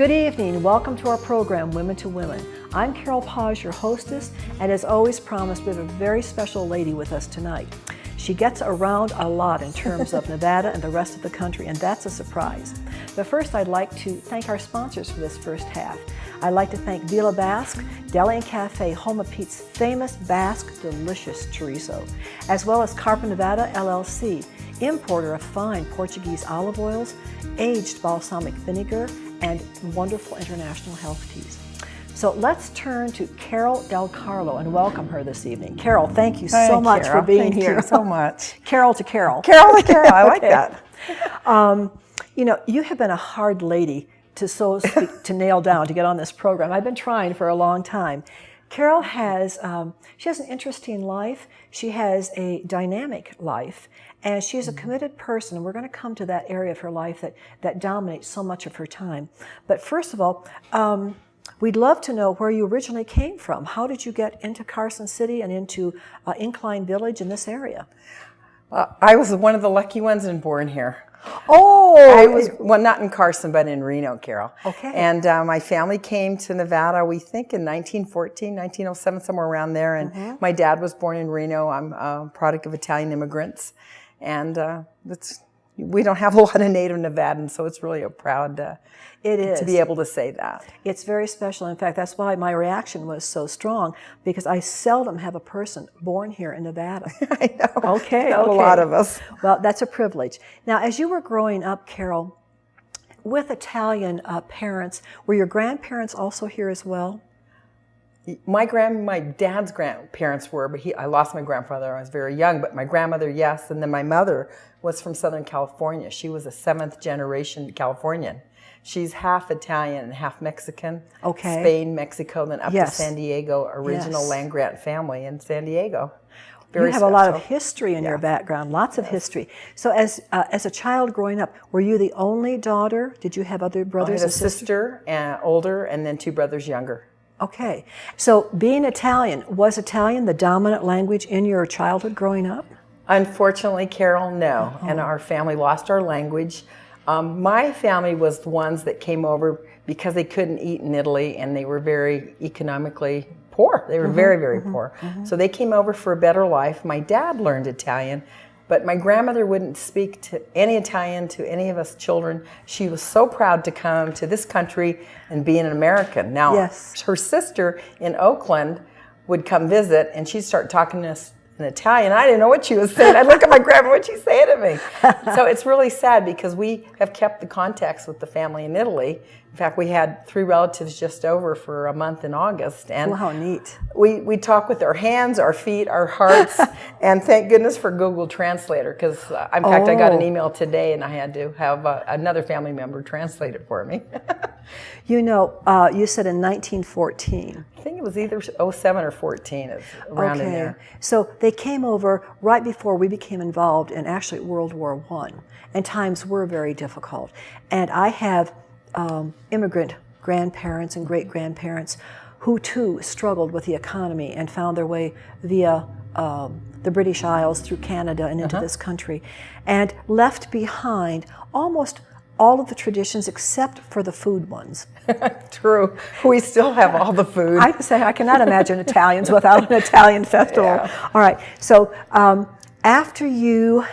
Good evening. Welcome to our program, Women to Women. I'm Carol Paz, your hostess, and as always promised, we have a very special lady with us tonight. She gets around a lot in terms of Nevada and the rest of the country, and that's a surprise. But first, I'd like to thank our sponsors for this first half. I'd like to thank Villa Basque, Deli and Cafe, home of Pete's famous Basque delicious chorizo, as well as Carpa Nevada LLC, importer of fine Portuguese olive oils, aged balsamic vinegar, and wonderful international health teas. So let's turn to Carol Del Carlo and welcome her this evening. Carol, thank you so much for being here. Thank you so much. Carol to Carol. Carol to Carol, I like that. You know, you have been a hard lady to so speak, to nail down to get on this program. I've been trying for a long time. Carol has, she has an interesting life. She has a dynamic life, and she's a committed person, and we're going to come to that area of her life that dominates so much of her time. But first of all, we'd love to know where you originally came from. How did you get into Carson City and into Incline Village in this area? I was one of the lucky ones and born here. Oh! I was, well, not in Carson, but in Reno, Carol. Okay. And my family came to Nevada, we think, in 1914, 1907, somewhere around there. And my dad was born in Reno. I'm a product of Italian immigrants. And we don't have a lot of native Nevadans, so it's really a proud to be able to say that. It's very special. In fact, that's why my reaction was so strong, because I seldom have a person born here in Nevada. I know. Okay. A lot of us. Well, that's a privilege. Now, as you were growing up, Carol, with Italian parents, were your grandparents also here as well? My dad's grandparents were, but I lost my grandfather when I was very young, but my grandmother, yes, and then my mother was from Southern California. She was a 7th generation Californian. She's half Italian and half Mexican. Okay. Spain, Mexico, then up to San Diego, original land grant family in San Diego. You have a lot of history in your background, lots of history. So as a child growing up, were you the only daughter? Did you have other brothers and sisters? I had a sister, older, and then 2 brothers younger. Okay. So being Italian, was Italian the dominant language in your childhood growing up? Unfortunately, Carol, no. And our family lost our language. My family was the ones that came over because they couldn't eat in Italy and they were very economically poor. They were very, very poor. So they came over for a better life. My dad learned Italian, but my grandmother wouldn't speak to any Italian to any of us children. She was so proud to come to this country and be an American. Now, her sister in Oakland would come visit and she'd start talking to us in Italian. I didn't know what she was saying. I'd look at my grandma, what'd she say to me? So it's really sad because we have kept the contacts with the family in Italy. In fact, we had 3 relatives just over for a month in August. And how neat. We talk with our hands, our feet, our hearts, and thank goodness for Google Translator because, in fact, I got an email today and I had to have another family member translate it for me. You know, you said in 1914. I think it was either 07 or 14, around in there. So they came over right before we became involved in actually World War I, and times were very difficult. And I have immigrant grandparents and great-grandparents who too struggled with the economy and found their way via the British Isles through Canada and into this country, and left behind almost all of the traditions except for the food ones. True. We still have all the food. I say I cannot imagine Italians without an Italian festival. All right. So after you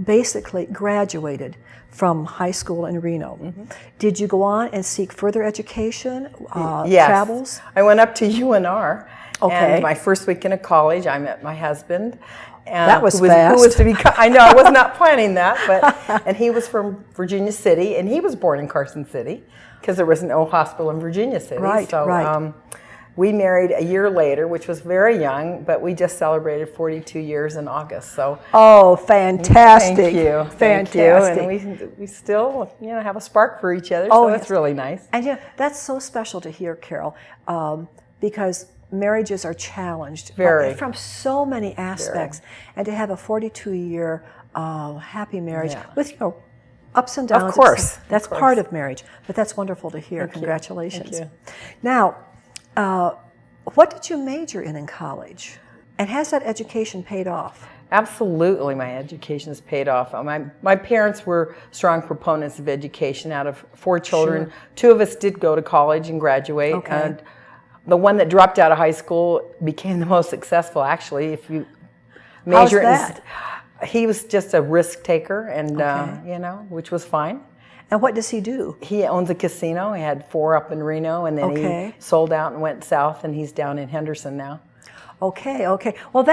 basically graduated from high school in Reno, did you go on and seek further education, travels? I went up to UNR. And my first weekend of college, I met my husband. That was fast. Who was to be, I know, I was not planning that, but and he was from Virginia City, and he was born in Carson City because there was no hospital in Virginia City. So we married a year later, which was very young, but we just celebrated 42 years in August. So fantastic! Thank you, fantastic. And we still have a spark for each other. So it's really nice. And that's so special to hear, Carol, because marriages are challenged from so many aspects, and to have a 42-year happy marriage with ups and downs. Of course, that's part of marriage, but that's wonderful to hear. Congratulations. Thank you. Now, what did you major in college? And has that education paid off? Absolutely, my education has paid off. My parents were strong proponents of education. Out of 4 children, Sure. 2 of us did go to college and graduate. Okay. And the one that dropped out of high school became the most successful, actually, if you How's measure it. that? He was just a risk taker, and Okay. which was fine. And what does he do? He owns a casino. He had 4 up in Reno, and then Okay. he sold out and went south, and he's down in Henderson now. Okay, okay. Well,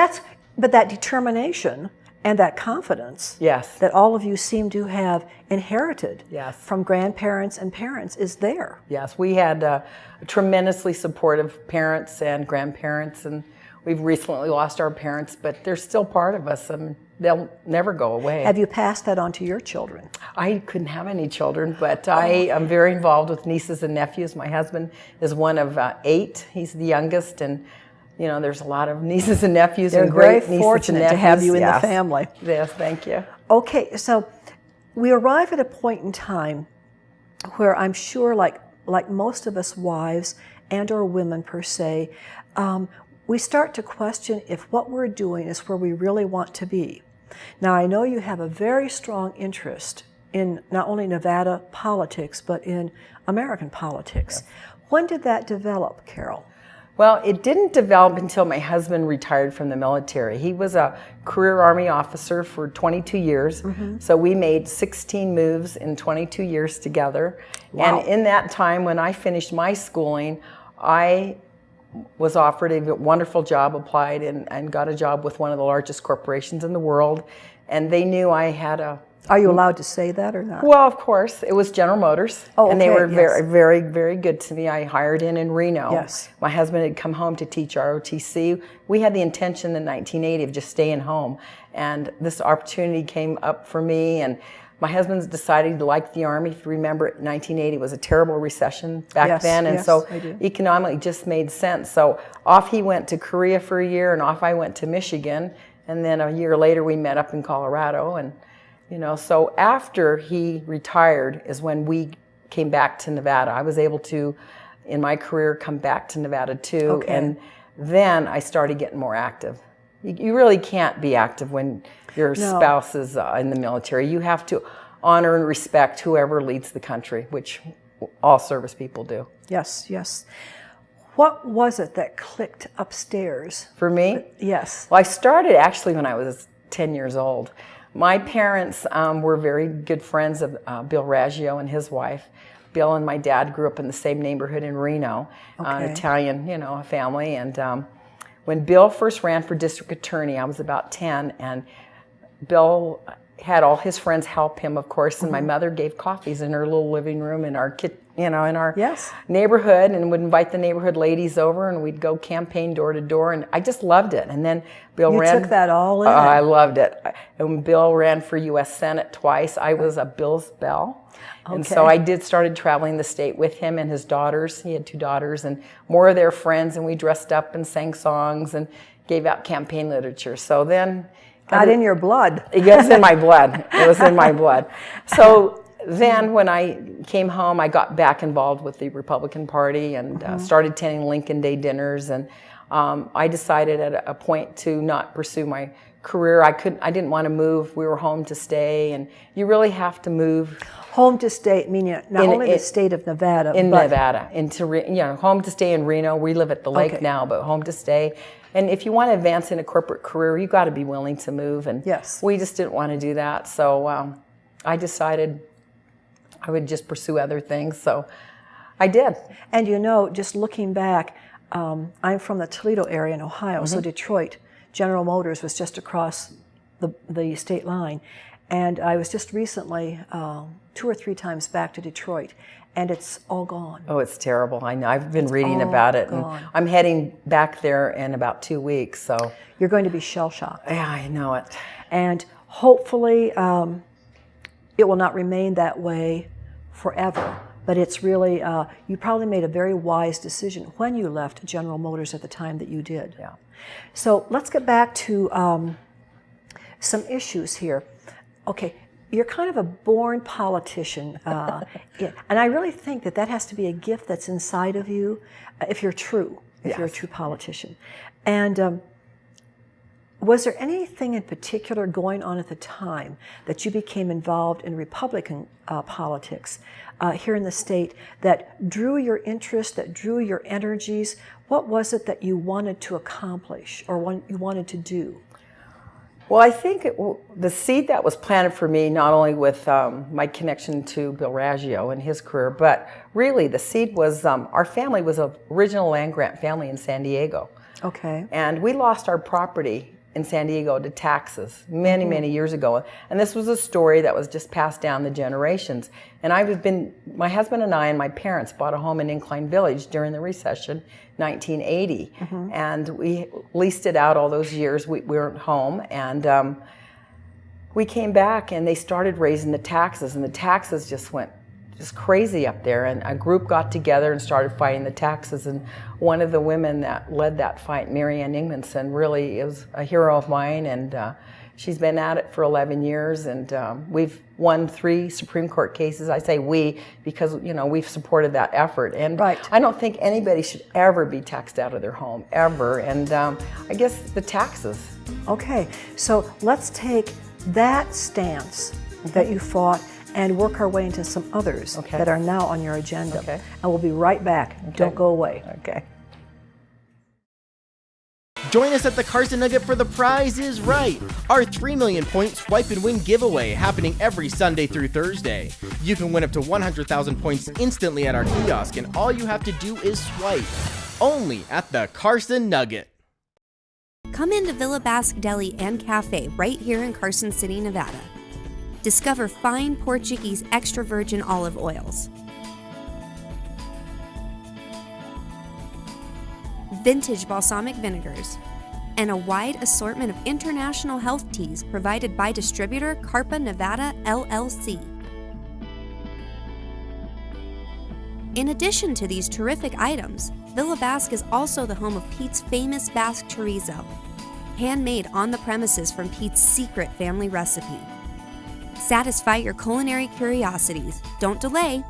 but that determination and that confidence Yes. that all of you seem to have inherited Yes. from grandparents and parents is there. Yes, we had tremendously supportive parents and grandparents, and we've recently lost our parents, but they're still part of us, and they'll never go away. Have you passed that on to your children? I couldn't have any children, but I am very involved with nieces and nephews. My husband is one of 8. He's the youngest, and there's a lot of nieces and nephews. They're and very great nieces fortunate and to have you in nephews. the Yes. family. Yes, thank you. Okay, so we arrive at a point in time where I'm sure, like most of us wives and or women per se, we start to question if what we're doing is where we really want to be. Now, I know you have a very strong interest in not only Nevada politics, but in American politics. Yes. When did that develop, Carol? Well, it didn't develop until my husband retired from the military. He was a career Army officer for 22 years, so we made 16 moves in 22 years together. Wow. And in that time, when I finished my schooling, I was offered a wonderful job, applied, and got a job with one of the largest corporations in the world, and they knew I had a... Are you allowed to say that or not? Well, of course. It was General Motors. Oh, and they okay, were yes. very, very, very good to me. I hired in Reno. Yes. My husband had come home to teach ROTC. We had the intention in 1980 of just staying home. And this opportunity came up for me. And my husband's decided to like the Army. If you remember, 1980 was a terrible recession back then. And so economically it just made sense. So off he went to Korea for a year, and off I went to Michigan. And then a year later we met up in Colorado. And so after he retired is when we came back to Nevada. I was able to, in my career, come back to Nevada too. Okay. And then I started getting more active. You really can't be active when your spouse is in the military. You have to honor and respect whoever leads the country, which all service people do. Yes, yes. What was it that clicked upstairs? For me? Yes. Well, I started actually when I was 10 years old. My parents were very good friends of Bill Raggio and his wife. Bill and my dad grew up in the same neighborhood in Reno, an Italian, family. And when Bill first ran for district attorney, I was about 10, and Bill had all his friends help him, of course, and my mother gave coffees in her little living room in our in our neighborhood, and would invite the neighborhood ladies over, and we'd go campaign door to door, and I just loved it. And then Bill You took that all in. I loved it. And when Bill ran for U.S. Senate twice, I was a Bill's belle. And so I started traveling the state with him and his daughters. He had 2 daughters, and more of their friends, and we dressed up and sang songs and gave out campaign literature. So then... Got in your blood. It was in my blood. It was in my blood. So then when I came home, I got back involved with the Republican Party and started attending Lincoln Day dinners. And I decided at a point to not pursue my career. I didn't want to move. We were home to stay, and you really have to move. Home to stay, meaning not only the state of Nevada, but Nevada, home to stay in Reno. We live at the lake now, but home to stay. And if you want to advance in a corporate career, you got to be willing to move. And we just didn't want to do that. So I decided I would just pursue other things. So I did. And just looking back, I'm from the Toledo area in Ohio, so Detroit, General Motors was just across the state line. And I was just recently 2 or 3 times back to Detroit, and it's all gone. Oh, it's terrible. I know. I've been reading about it, and I'm heading back there in about 2 weeks. So you're going to be shell-shocked. Yeah, I know it. And hopefully it will not remain that way forever. But it's really, you probably made a very wise decision when you left General Motors at the time that you did. Yeah. So let's get back to some issues here. Okay, you're kind of a born politician, and I really think that has to be a gift that's inside of you if you're true, if you're a true politician. And Was there anything in particular going on at the time that you became involved in Republican politics here in the state that drew your interest, that drew your energies? What was it that you wanted to accomplish or you wanted to do? Well, I think the seed that was planted for me, not only with my connection to Bill Raggio and his career, but really the seed was our family was an original land-grant family in San Diego. Okay. And we lost our property in San Diego to taxes many years ago. And this was a story that was just passed down the generations. And my husband and I and my parents bought a home in Incline Village during the recession, 1980. And we leased it out all those years. We weren't home. And we came back and they started raising the taxes, and the taxes just went crazy up there, and a group got together and started fighting the taxes. And one of the women that led that fight, Mary Ann Ingmanson, really is a hero of mine, and she's been at it for 11 years, and we've won 3 Supreme Court cases. I say we because we've supported that effort, and right. I don't think anybody should ever be taxed out of their home, ever, and I guess the taxes. Okay, so let's take that stance that you fought and work our way into some others that are now on your agenda. Okay. And we'll be right back. Don't go away. Okay. Join us at the Carson Nugget for The Prize is Right, our 3 million point swipe and win giveaway happening every Sunday through Thursday. You can win up to 100,000 points instantly at our kiosk, and all you have to do is swipe. Only at the Carson Nugget. Come into Villa Basque Deli and Cafe right here in Carson City, Nevada. Discover fine Portuguese extra virgin olive oils, vintage balsamic vinegars, and a wide assortment of international health teas provided by distributor Carpa Nevada LLC. In addition to these terrific items, Villa Basque is also the home of Pete's famous Basque chorizo, handmade on the premises from Pete's secret family recipe. Satisfy your culinary curiosities. Don't delay.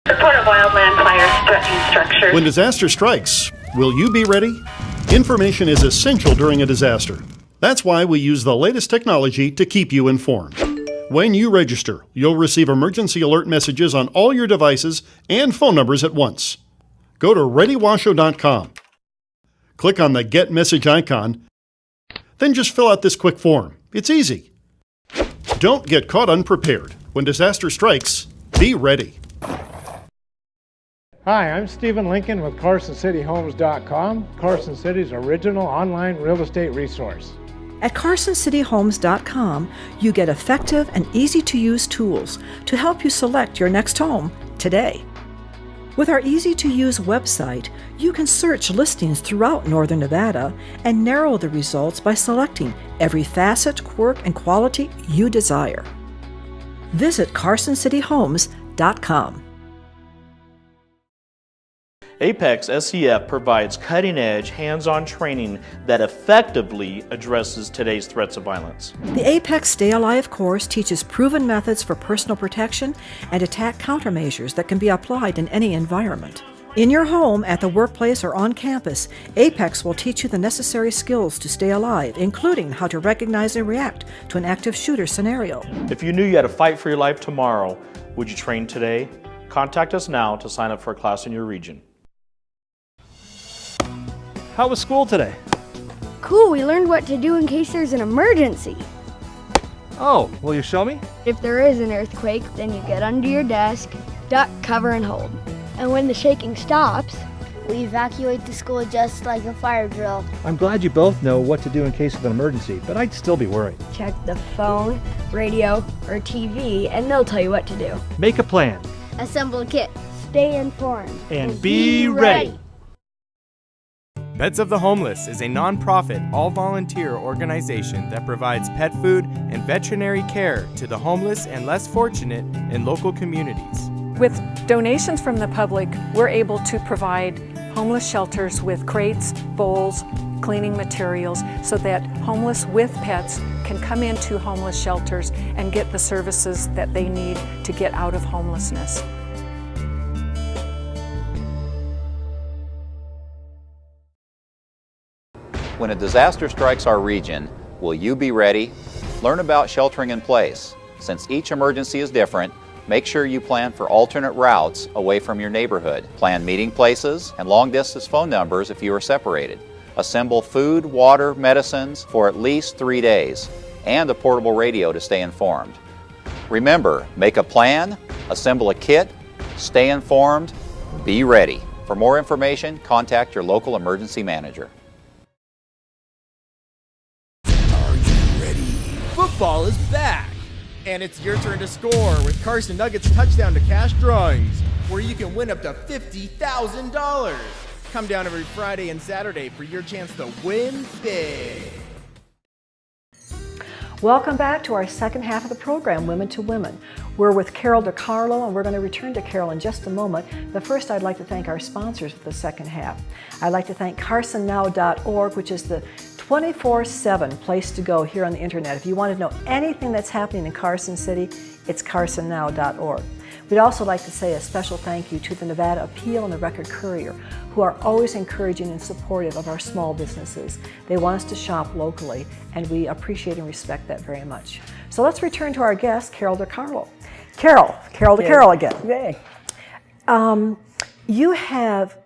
Report of wildland fires threatening structures. When disaster strikes, will you be ready? Information is essential during a disaster. That's why we use the latest technology to keep you informed. When you register, you'll receive emergency alert messages on all your devices and phone numbers at once. Go to ReadyWashoe.com. Click on the Get Message icon, then just fill out this quick form. It's easy. Don't get caught unprepared. When disaster strikes, be ready. Hi, I'm Stephen Lincoln with CarsonCityHomes.com, Carson City's original online real estate resource. At CarsonCityHomes.com, you get effective and easy-to-use tools to help you select your next home today. With our easy-to-use website, you can search listings throughout Northern Nevada and narrow the results by selecting every facet, quirk, and quality you desire. Visit CarsonCityHomes.com. Apex SCF provides cutting-edge, hands-on training that effectively addresses today's threats of violence. The Apex Stay Alive course teaches proven methods for personal protection and attack countermeasures that can be applied in any environment. In your home, at the workplace, or on campus, Apex will teach you the necessary skills to stay alive, including how to recognize and react to an active shooter scenario. If you knew you had to fight for your life tomorrow, would you train today? Contact us now to sign up for a class in your region. How was school today? Cool, we learned what to do in case there's an emergency. Oh, will you show me? If there is an earthquake, then you get under your desk, duck, cover, and hold. And when the shaking stops, we evacuate the school just like a fire drill. I'm glad you both know what to do in case of an emergency, but I'd still be worried. Check the phone, radio, or TV, and they'll tell you what to do. Make a plan. Assemble a kit. Stay informed. And be ready. Pets of the Homeless is a non-profit, all-volunteer organization that provides pet food and veterinary care to the homeless and less fortunate in local communities. With donations from the public, we're able to provide homeless shelters with crates, bowls, cleaning materials, so that homeless with pets can come into homeless shelters and get the services that they need to get out of homelessness. When a disaster strikes our region, will you be ready? Learn about sheltering in place. Since each emergency is different, make sure you plan for alternate routes away from your neighborhood. Plan meeting places and long-distance phone numbers if you are separated. Assemble food, water, medicines for at least 3 days, and a portable radio to stay informed. Remember, make a plan, assemble a kit, stay informed, be ready. For more information, contact your local emergency manager. Football is back! And it's your turn to score with Carson Nuggets Touchdown to Cash drawings, where you can win up to $50,000. Come down every Friday and Saturday for your chance to win big. Welcome back to our second half of the program, Women to Women. We're with Carol DeCarlo, and we're going to return to Carol in just a moment. But first, I'd like to thank our sponsors for the second half. I'd like to thank CarsonNow.org, which is the 24/7 place to go here on the internet. If you want to know anything that's happening in Carson City, it's CarsonNow.org. We'd also like to say a special thank you to the Nevada Appeal and the Record Courier, who are always encouraging and supportive of our small businesses. They want us to shop locally, and we appreciate and respect that very much. So let's return to our guest, Carol DeCarlo. Carol DeCarlo again. Yay. You have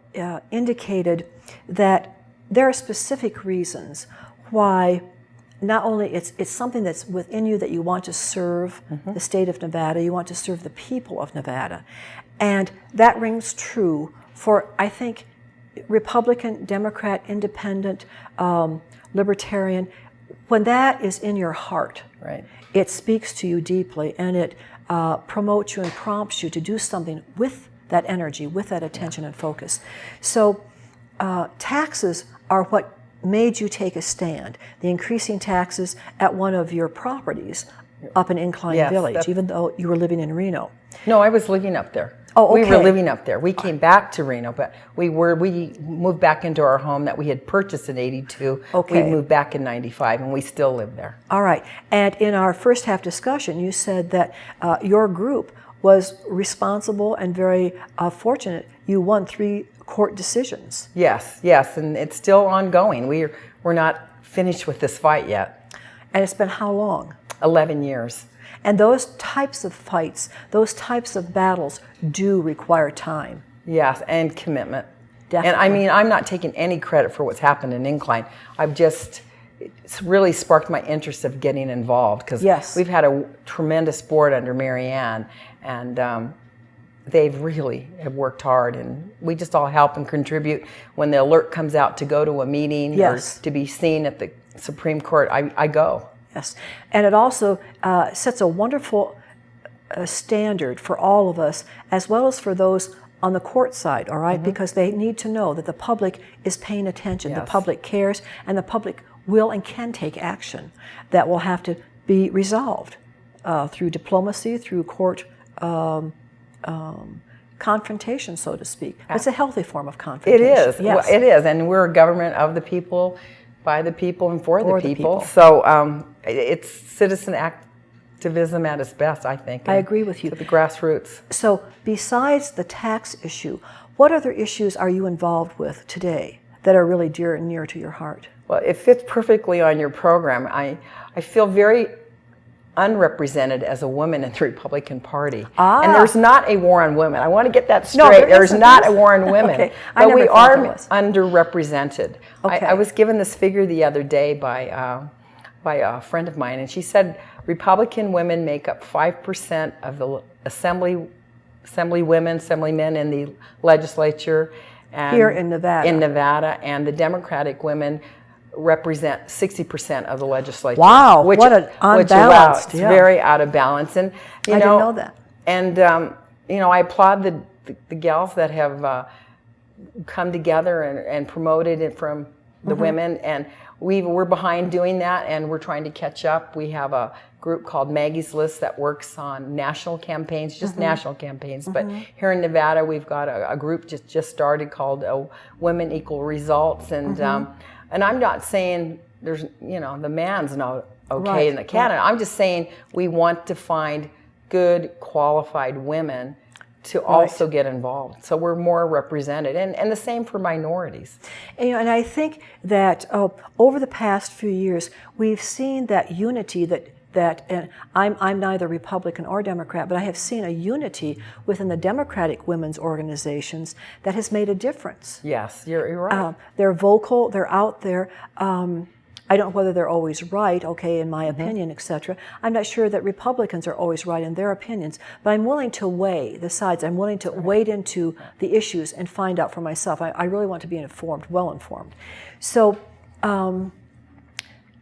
indicated that there are specific reasons why not only it's something that's within you that you want to serve the state of Nevada, you want to serve the people of Nevada. And that rings true for, I think, Republican, Democrat, Independent, Libertarian. When that is in your heart, right, it speaks to you deeply, and it promotes you and prompts you to do something with that energy, with that attention and focus. So taxes are what made you take a stand. The increasing taxes at one of your properties up in Incline Village, even though you were living in Reno. No, I was living up there. Oh, okay. We were living up there. We came back to Reno, but we moved back into our home that we had purchased in '82. Okay. We moved back in '95, and we still live there. All right. And in our first half discussion, you said that your group was responsible and very fortunate. You won 3 court decisions. Yes, and it's still ongoing. We're not finished with this fight yet. And it's been how long? 11 years. And those types of fights, those types of battles do require time. Yes, and commitment. Definitely. And I mean, I'm not taking any credit for what's happened in Incline. It's really sparked my interest of getting involved, because we've had a tremendous board under Mary Ann, and they've really have worked hard, and we just all help and contribute. When the alert comes out to go to a meeting or to be seen at the Supreme Court, I go. Yes, and it also sets a wonderful standard for all of us, as well as for those on the court side, all right? Because they need to know that the public is paying attention, the public cares, and the public will and can take action that will have to be resolved through diplomacy, through court confrontation, so to speak. It's a healthy form of confrontation. It is. Yes. Well, it is, and we're a government of the people, by the people, and for the people. So it's citizen activism at its best, I think. I agree with you. To the grassroots. So besides the tax issue, what other issues are you involved with today that are really dear and near to your heart? Well, it fits perfectly on your program. I feel very unrepresented as a woman in the Republican Party. And there's not a war on women. I want to get that straight. No, there's not a war on women. Okay. But we are underrepresented. Okay. I was given this figure the other day by a friend of mine, and she said Republican women make up 5% of the assemblymen, assemblymen in the legislature. And here in Nevada. In Nevada, and the Democratic women represent 60% of the legislature. Wow, what an unbalanced. It's very out of balance. And I didn't know that. And I applaud the gals that have come together and promoted it from the women, and we're behind doing that, and we're trying to catch up. We have a group called Maggie's List that works on national campaigns, just national campaigns. But here in Nevada, we've got a group just started called Women Equal Results, and I'm not saying there's the man's not okay in the Canada. I'm just saying we want to find good, qualified women to also get involved. So we're more represented, and the same for minorities. And I think that over the past few years, we've seen that unity and I'm neither Republican or Democrat, but I have seen a unity within the Democratic women's organizations that has made a difference. Yes, you're right. They're vocal, they're out there. I don't know whether they're always right, okay, in my opinion, etc. I'm not sure that Republicans are always right in their opinions, but I'm willing to weigh the sides. I'm willing to wade into the issues and find out for myself. I really want to be informed, well informed. So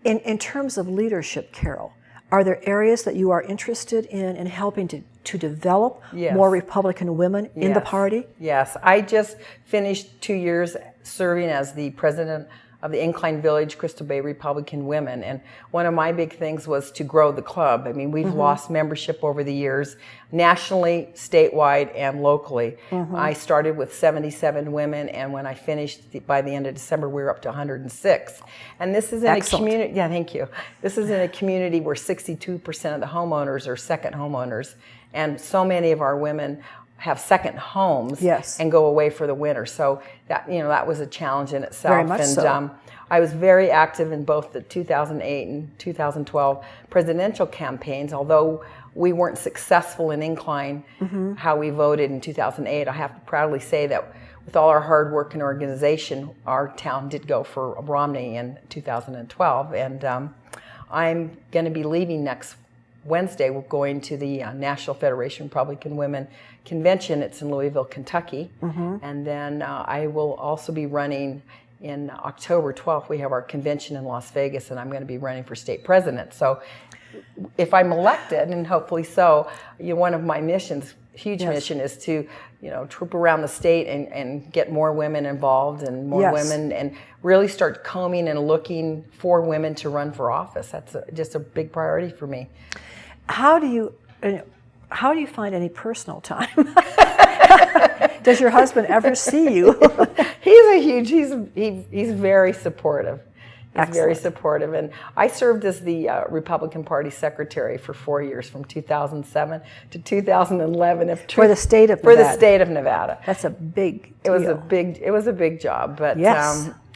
in terms of leadership, Carol, are there areas that you are interested in helping to develop more Republican women in the party? Yes. I just finished 2 years serving as the president of the Incline Village Crystal Bay Republican Women, and one of my big things was to grow the club. I mean, we've lost membership over the years, nationally, statewide, and locally. I started with 77 women, and when I finished by the end of December, we were up to 106. And this is in a community. Yeah, thank you. This is in a community where 62% of the homeowners are second homeowners, and so many of our women have second homes and go away for the winter. So that, that was a challenge in itself. Very much so. I was very active in both the 2008 and 2012 presidential campaigns, although we weren't successful in Incline, how we voted in 2008. I have to proudly say that with all our hard work and organization, our town did go for Romney in 2012. And I'm going to be leaving next Wednesday. We're going to the National Federation of Republican Women Convention. It's in Louisville, Kentucky. And then I will also be running in October 12th. We have our convention in Las Vegas, and I'm going to be running for state president. So if I'm elected, and hopefully so, one of my missions, huge mission, is to troop around the state and get more women involved and more women, and really start combing and looking for women to run for office. That's just a big priority for me. How do you find any personal time? Does your husband ever see you? He's very supportive. He's very supportive. And I served as the Republican Party secretary for 4 years, from 2007 to 2011. For the state of Nevada. For the state of Nevada. That's a big deal. It was a big job. But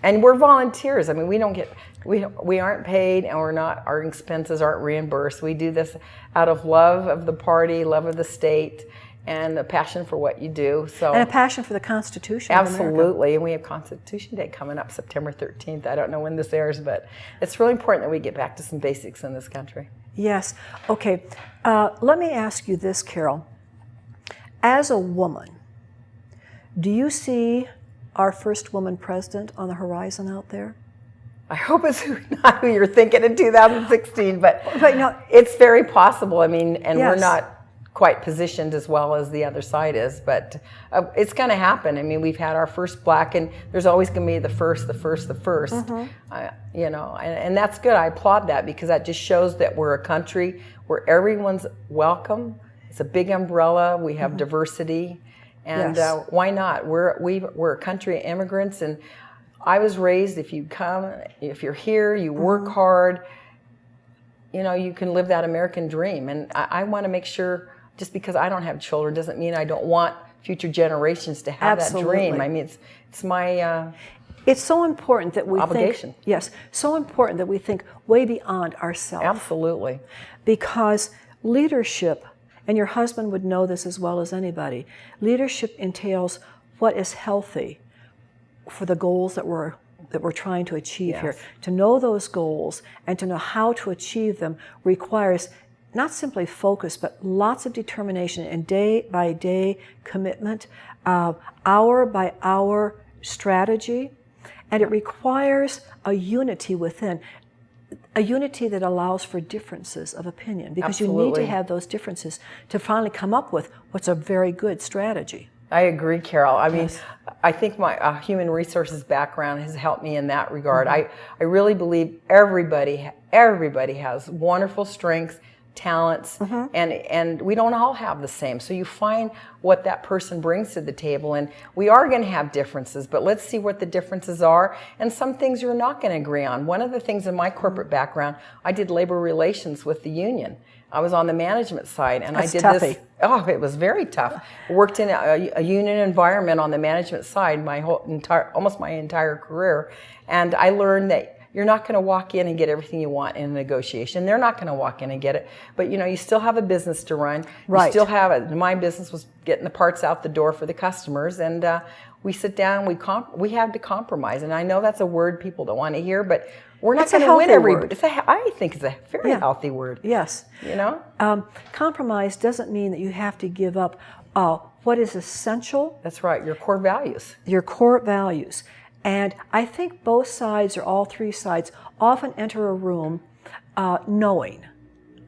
and we're volunteers. I mean, we aren't paid, and our expenses aren't reimbursed. We do this out of love of the party, love of the state, and a passion for what you do. And a passion for the Constitution. Absolutely. And we have Constitution Day coming up September 13th. I don't know when this airs, but it's really important that we get back to some basics in this country. Yes. Okay. Let me ask you this, Carol. As a woman, do you see our first woman president on the horizon out there? I hope it's not who you're thinking in 2016, but no, it's very possible. I mean, and we're not quite positioned as well as the other side is, but it's going to happen. I mean, we've had our first black, and there's always going to be the first. And that's good. I applaud that, because that just shows that we're a country where everyone's welcome. It's a big umbrella. We have diversity, and why not? We're a country of immigrants, and I was raised, if you're here, you work hard, you can live that American dream. And I want to make sure, just because I don't have children doesn't mean I don't want future generations to have that dream. I mean, it's my it's so important that we obligation. So important that we think way beyond ourselves. Absolutely. Because leadership, and your husband would know this as well as anybody, leadership entails what is healthy for the goals that we're trying to achieve here. To know those goals and to know how to achieve them requires not simply focus, but lots of determination and day-by-day commitment, hour-by-hour strategy, and it requires a unity within, a unity that allows for differences of opinion, because you need to have those differences to finally come up with what's a very good strategy. I agree, Carol. I mean, I think my human resources background has helped me in that regard. I really believe everybody has wonderful strengths, talents, and we don't all have the same. So you find what that person brings to the table, and we are going to have differences, but let's see what the differences are, and some things you're not going to agree on. One of the things in my corporate background, I did labor relations with the union. I was on the management side, and That's I did toughy. this. Oh, it was very tough. Worked in a union environment on the management side almost my entire career, and I learned that you're not going to walk in and get everything you want in a negotiation. They're not going to walk in and get it, but you still have a business to run. Right. You still have it. My business was getting the parts out the door for the customers, and we sit down. We have to compromise, and I know that's a word people don't want to hear, but we're not going to win every. I think it's a very healthy word. Yes. Compromise doesn't mean that you have to give up what is essential. That's right. Your core values. Your core values. And I think both sides, or all three sides, often enter a room knowing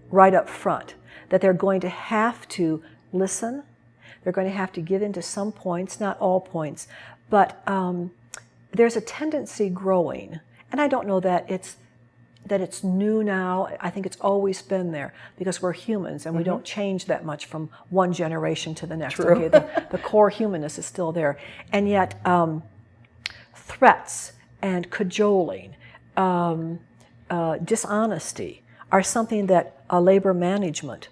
right up front that they're going to have to listen, they're going to have to give in to some points, not all points, but there's a tendency growing, and I don't know that it's new now. I think it's always been there because we're humans and we don't change that much from one generation to the next. True. Okay, the core humanness is still there, and yet threats and cajoling, dishonesty are something that a labor management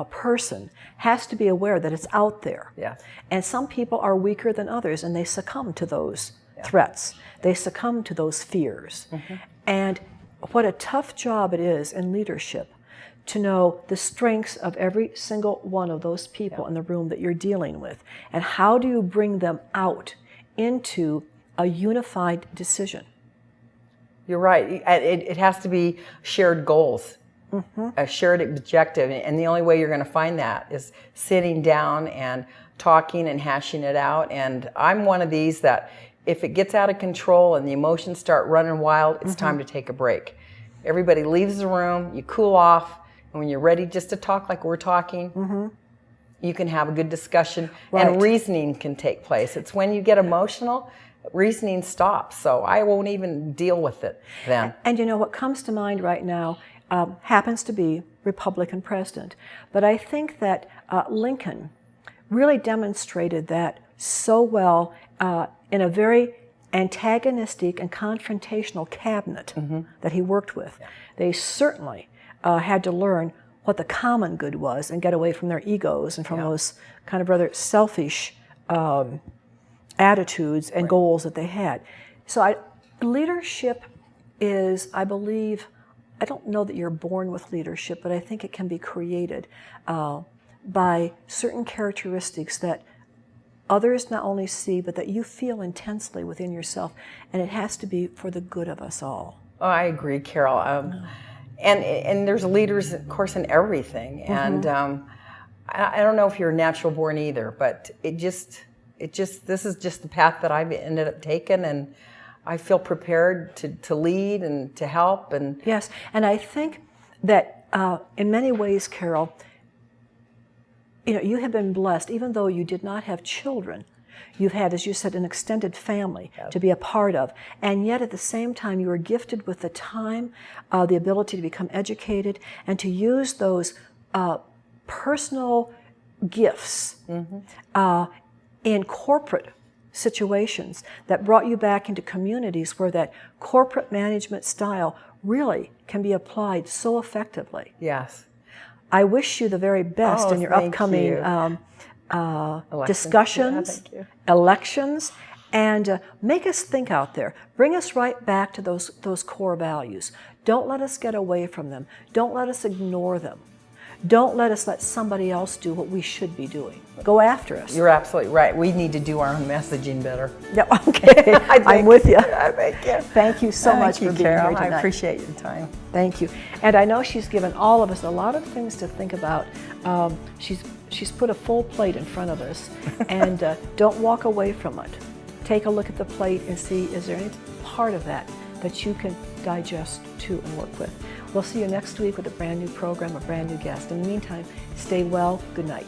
person has to be aware that it's out there. Yeah. And some people are weaker than others, and they succumb to those threats. They succumb to those fears. And what a tough job it is in leadership to know the strengths of every single one of those people in the room that you're dealing with, and how do you bring them out into a unified decision. You're right. It has to be shared goals, a shared objective, and the only way you're going to find that is sitting down and talking and hashing it out. And I'm one of these that if it gets out of control and the emotions start running wild, it's time to take a break. Everybody leaves the room, you cool off, and when you're ready just to talk like we're talking, you can have a good discussion, and reasoning can take place. It's when you get emotional, reasoning stops, so I won't even deal with it then. And what comes to mind right now happens to be Republican president. But I think that Lincoln really demonstrated that so well in a very antagonistic and confrontational cabinet that he worked with. They certainly had to learn what the common good was and get away from their egos and from those kind of rather selfish attitudes and goals that they had. So leadership is, I believe, I don't know that you're born with leadership, but I think it can be created by certain characteristics that others not only see, but that you feel intensely within yourself, and it has to be for the good of us all. Oh, I agree, Carol. And there's leaders, of course, in everything, and I don't know if you're natural born either, but this is just the path that I've ended up taking, and I feel prepared to lead and to help. And yes, and I think that in many ways, Carol, you have been blessed, even though you did not have children. You've had, as you said, an extended family to be a part of, and yet at the same time you were gifted with the time, the ability to become educated, and to use those personal gifts in corporate situations that brought you back into communities where that corporate management style really can be applied so effectively. Yes. I wish you the very best in your upcoming discussions, elections, and make us think out there. Bring us right back to those core values. Don't let us get away from them. Don't let us ignore them. Don't let us let somebody else do what we should be doing. Go after us. You're absolutely right. We need to do our own messaging better. Yeah, okay. I'm with you. Thank you. Than't you so much for being here tonight. I appreciate your time. Thank you. And I know she's given all of us a lot of things to think about. She's put a full plate in front of us, and don't walk away from it. Take a look at the plate and see, is there any part of that you can digest to and work with. We'll see you next week with a brand new program, a brand new guest. In the meantime, stay well. Good night.